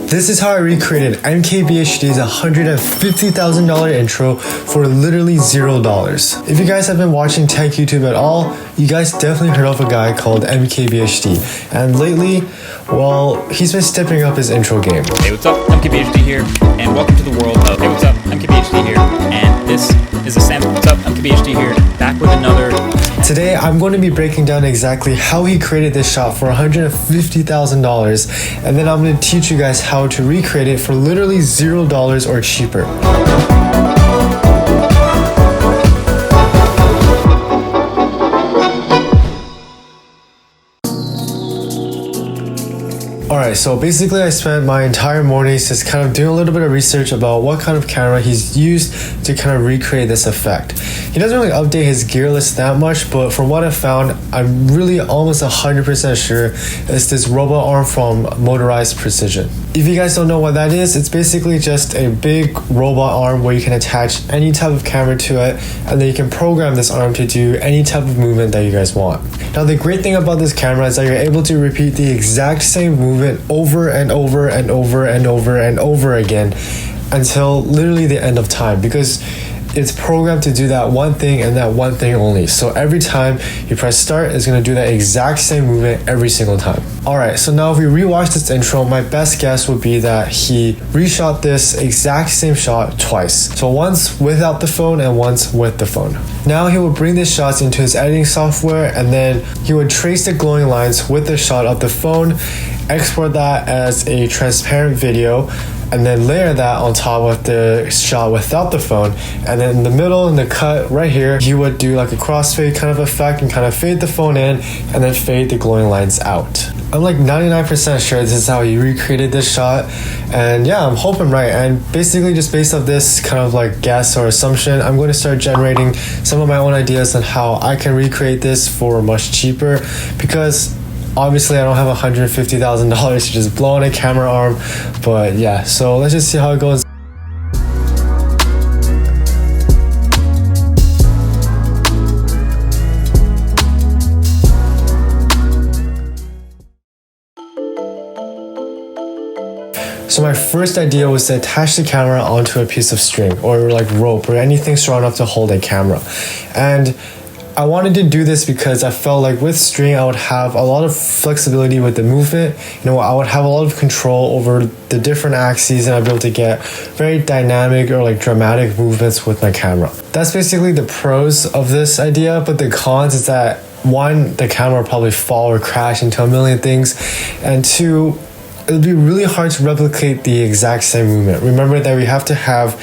This is how I recreated MKBHD's $150,000 intro for literally $0. If you guys have been watching tech YouTube at all, you guys definitely heard of a guy called MKBHD. And lately, well, he's been stepping up his intro game. Hey, what's up? MKBHD here, and welcome to the world of Hey, what's up? MKBHD here, and this is a sample. What's up? MKBHD here, back with another. Today, I'm going to be breaking down exactly how he created this shot for $150,000, and then I'm going to teach you guys how to recreate it for literally $0 or cheaper. Alright, so basically I spent my entire morning just kind of doing a little bit of research about what kind of camera he's used to kind of recreate this effect. He doesn't really update his gear list that much, but from what I found, I'm really almost 100% sure it's this robot arm from Motorized Precision. If you guys don't know what that is, it's basically just a big robot arm where you can attach any type of camera to it, and then you can program this arm to do any type of movement that you guys want. Now the great thing about this camera is that you're able to repeat the exact same movement over and over and over and over and over again until literally the end of time, because it's programmed to do that one thing and that one thing only. So every time you press start, it's going to do that exact same movement every single time. Alright, so now if we rewatch this intro, my best guess would be that he reshot this exact same shot twice. So once without the phone and once with the phone. Now he would bring the shots into his editing software, and then he would trace the glowing lines with the shot of the phone, export that as a transparent video, and then layer that on top of the shot without the phone. And then in the middle, in the cut right here, he would do like a crossfade kind of effect and kind of fade the phone in and then fade the glowing lines out. I'm like 99% sure this is how he recreated this shot, and yeah, I'm hoping right. And basically just based off this kind of like guess or assumption, I'm going to start generating some of my own ideas on how I can recreate this for much cheaper, because obviously I don't have $150,000 to just blow on a camera arm. But yeah, so let's just see how it goes. So my first idea was to attach the camera onto a piece of string or like rope or anything strong enough to hold a camera. And I wanted to do this because I felt like with string I would have a lot of flexibility with the movement. You know, I would have a lot of control over the different axes, and I'd be able to get very dynamic or like dramatic movements with my camera. That's basically the pros of this idea, but the cons is that one, the camera would probably fall or crash into a million things, and two, it would be really hard to replicate the exact same movement. Remember that we have to have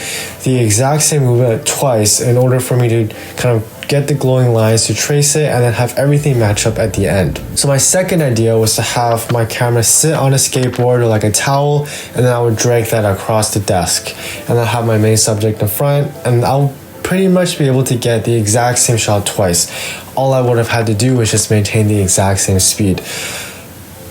the exact same movement twice in order for me to kind of get the glowing lines, to trace it, and then have everything match up at the end. So my second idea was to have my camera sit on a skateboard or like a towel, and then I would drag that across the desk, and then have my main subject in front, and I'll pretty much be able to get the exact same shot twice. All I would have had to do was just maintain the exact same speed.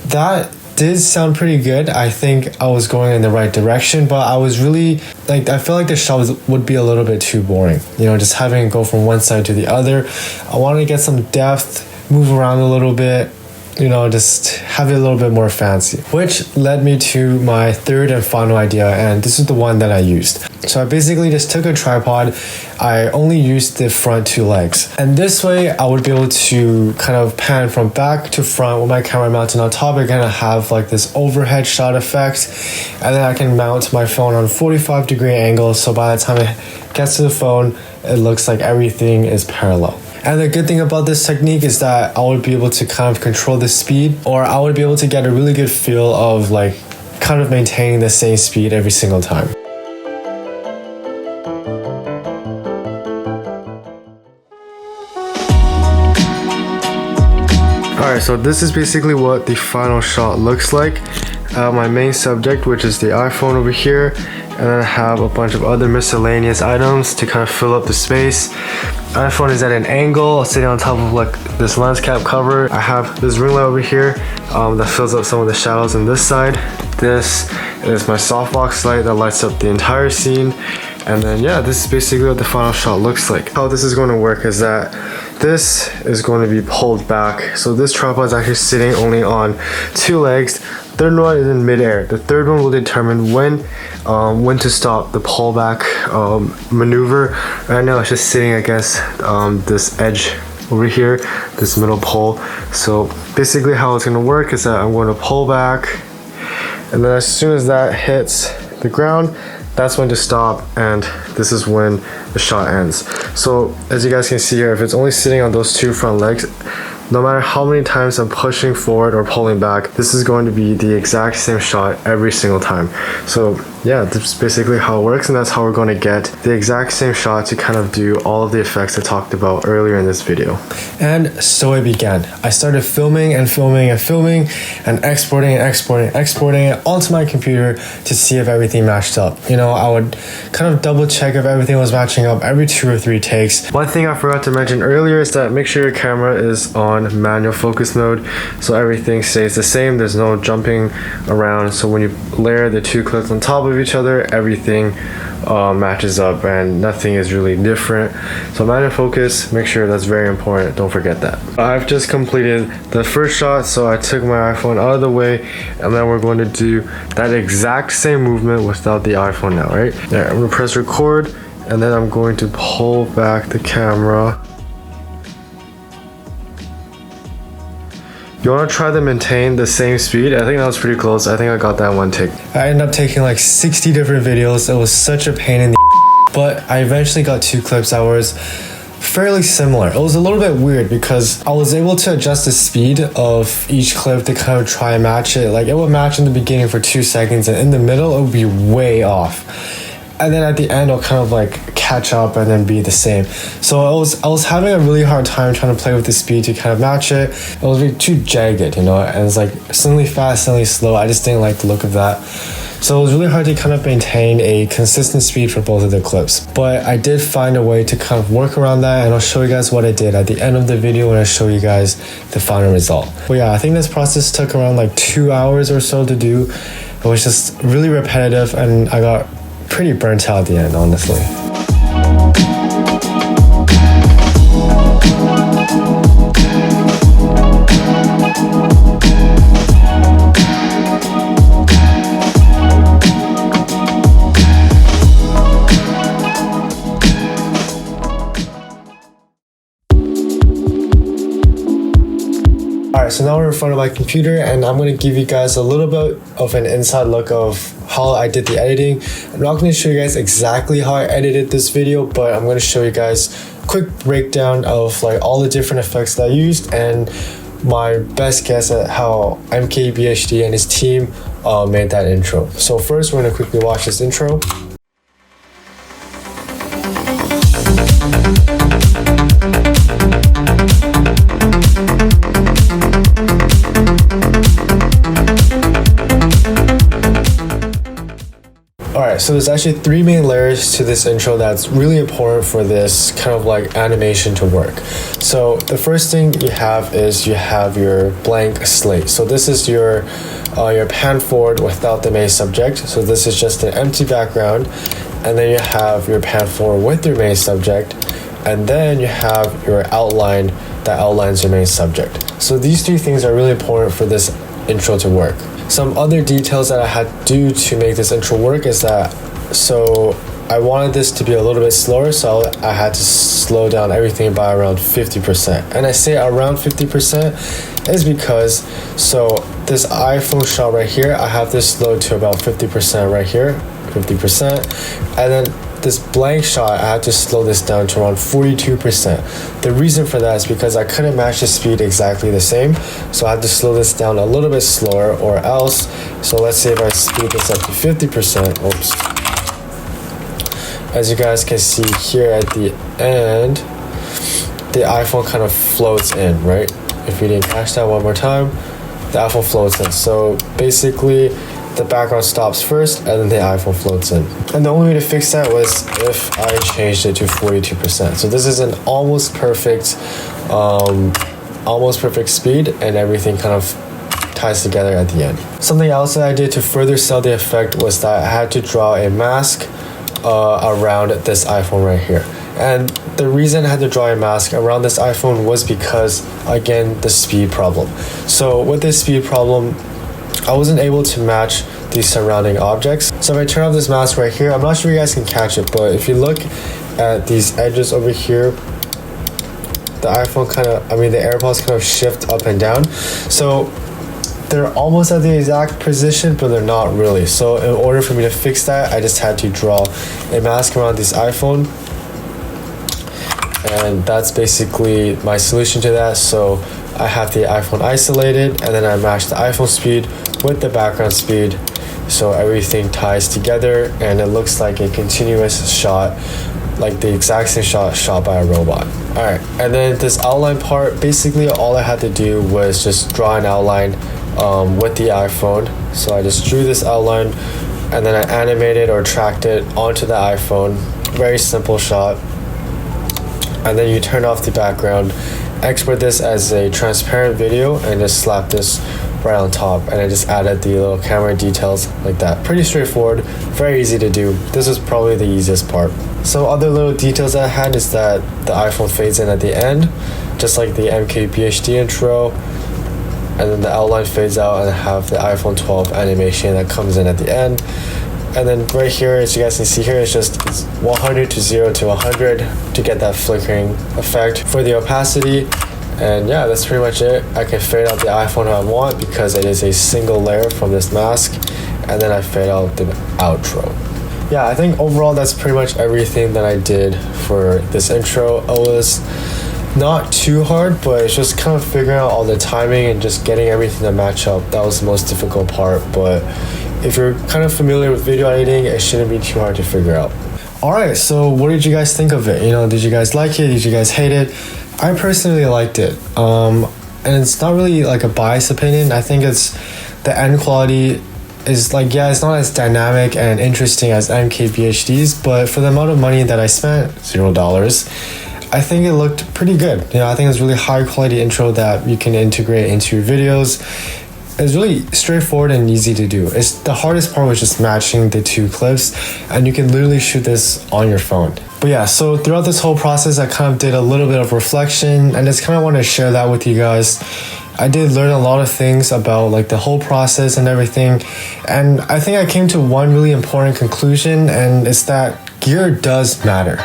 That did sound pretty good. I think I was going in the right direction, but I was really like, I feel like the shot would be a little bit too boring, you know, just having it go from one side to the other. I wanted to get some depth, move around a little bit, you know, just have it a little bit more fancy, which led me to my third and final idea, and this is the one that I used. So I basically just took a tripod. I only used the front two legs, and this way I would be able to kind of pan from back to front with my camera mounted on top. You're gonna have like this overhead shot effect, and then I can mount my phone on 45-degree angle, so by the time it gets to the phone, it looks like everything is parallel. And the good thing about this technique is that I would be able to kind of control the speed, or I would be able to get a really good feel of like kind of maintaining the same speed every single time. Alright, so this is basically what the final shot looks like. My main subject, which is the iPhone over here, and then I have a bunch of other miscellaneous items to kind of fill up the space. iPhone is at an angle, sitting on top of like this lens cap cover. I have this ring light over here that fills up some of the shadows on this side. This is my softbox light that lights up the entire scene. And then yeah, this is basically what the final shot looks like. How this is going to work is that this is going to be pulled back. So this tripod is actually sitting only on two legs. third one is in midair. The third one will determine when to stop the pullback maneuver. Right now it's just sitting against this edge over here, this middle pole. So basically how it's going to work is that I'm going to pull back, and then as soon as that hits the ground, that's when to stop, and this is when the shot ends. So as you guys can see here, if it's only sitting on those two front legs, no matter how many times I'm pushing forward or pulling back, this is going to be the exact same shot every single time. So yeah, that's basically how it works, and that's how we're going to get the exact same shot to kind of do all of the effects I talked about earlier in this video. And so it began. I started filming and filming and filming and exporting it onto my computer to see if everything matched up. You know, I would kind of double check if everything was matching up every 2 or 3 takes. One thing I forgot to mention earlier is that make sure your camera is on manual focus mode, so everything stays the same. There's no jumping around, so when you layer the 2 clips on top of each other, everything matches up and nothing is really different. So manual focus, make sure that's very important, don't forget that. I've just completed the first shot, so I took my iPhone out of the way, and then we're going to do that exact same movement without the iPhone now, right? Yeah, I'm gonna press record, and then I'm going to pull back the camera. You want to try to maintain the same speed. I think that was pretty close. I think I got that one take. I ended up taking like 60 different videos. It was such a pain in the but I eventually got 2 clips that was fairly similar. It was a little bit weird because I was able to adjust the speed of each clip to kind of try and match it. Like it would match in the beginning for 2 seconds, and in the middle it would be way off. And then at the end it'll kind of like catch up and then be the same. So I was having a really hard time trying to play with the speed to kind of match it. It was really too jagged, you know, and it's like suddenly fast, suddenly slow. I just didn't like the look of that. So it was really hard to kind of maintain a consistent speed for both of the clips. But I did find a way to kind of work around that, and I'll show you guys what I did at the end of the video when I show you guys the final result. But yeah, I think this process took around like 2 hours or so to do. It was just really repetitive, and I got pretty burnt out at the end, honestly. Alright, so now we're in front of my computer, and I'm going to give you guys a little bit of an inside look of how I did the editing. I'm not going to show you guys exactly how I edited this video, but I'm going to show you guys a quick breakdown of like all the different effects that I used and my best guess at how MKBHD and his team made that intro. So first, we're going to quickly watch this intro. Alright, so there's actually 3 main layers to this intro that's really important for this kind of like animation to work. So the first thing you have is you have your blank slate. So this is your pan forward without the main subject. So this is just an empty background. And then you have your pan forward with your main subject. And then you have your outline that outlines your main subject. So these 3 things are really important for this intro to work. Some other details that I had to do to make this intro work is that, so I wanted this to be a little bit slower, so I had to slow down everything by around 50%. And I say around 50% is because, so this iPhone shot right here, I have this slowed to about 50% right here, 50%. And then this blank shot, I had to slow this down to around 42%. The reason for that is because I couldn't match the speed exactly the same, so I had to slow this down a little bit slower, or else, so let's say if I speed this up to 50%, oops. As you guys can see here at the end, the iPhone kind of floats in, right? If we didn't catch that one more time, the iPhone floats in. So basically, the background stops first and then the iPhone floats in. And the only way to fix that was if I changed it to 42%. So this is an almost perfect speed, and everything kind of ties together at the end. Something else that I did to further sell the effect was that I had to draw a mask around this iPhone right here. And the reason I had to draw a mask around this iPhone was because, again, the speed problem. So with this speed problem, I wasn't able to match these surrounding objects. So if I turn off this mask right here, I'm not sure you guys can catch it, but if you look at these edges over here, the AirPods kind of shift up and down. So they're almost at the exact position, but they're not really. So in order for me to fix that, I just had to draw a mask around this iPhone. And that's basically my solution to that. So I have the iPhone isolated, and then I match the iPhone speed with the background speed, so everything ties together and it looks like a continuous shot, like the exact same shot by a robot. Alright, and then this outline part, basically all I had to do was just draw an outline with the iPhone. So I just drew this outline and then I animated or tracked it onto the iPhone. Very simple shot. And then you turn off the background, export this as a transparent video, and just slap this right on top. And I just added the little camera details like that. Pretty straightforward, very easy to do. This is probably the easiest part. So other little details I had is that the iPhone fades in at the end, just like the MKBHD intro, and then the outline fades out, and I have the iPhone 12 animation that comes in at the end. And then right here, as you guys can see here, it's 100 to 0 to 100 to get that flickering effect for the opacity. And yeah, that's pretty much it. I can fade out the iPhone how I want because it is a single layer from this mask. And then I fade out the outro. Yeah, I think overall that's pretty much everything that I did for this intro. It was not too hard, but it's just kind of figuring out all the timing and just getting everything to match up. That was the most difficult part, but if you're kind of familiar with video editing, it shouldn't be too hard to figure out. Alright, so what did you guys think of it? Did you guys like it? Did you guys hate it? I personally liked it. And it's not really like a biased opinion. I think it's the end quality is like, yeah, it's not as dynamic and interesting as MKBHDs, but for the amount of money that I spent, $0, I think it looked pretty good. I think it's really high quality intro that you can integrate into your videos. It's really straightforward and easy to do. The hardest part was just matching the two clips, and you can literally shoot this on your phone. But yeah, so throughout this whole process, I kind of did a little bit of reflection and just kind of want to share that with you guys. I did learn a lot of things about like the whole process and everything, and I think I came to one really important conclusion, and it's that gear does matter.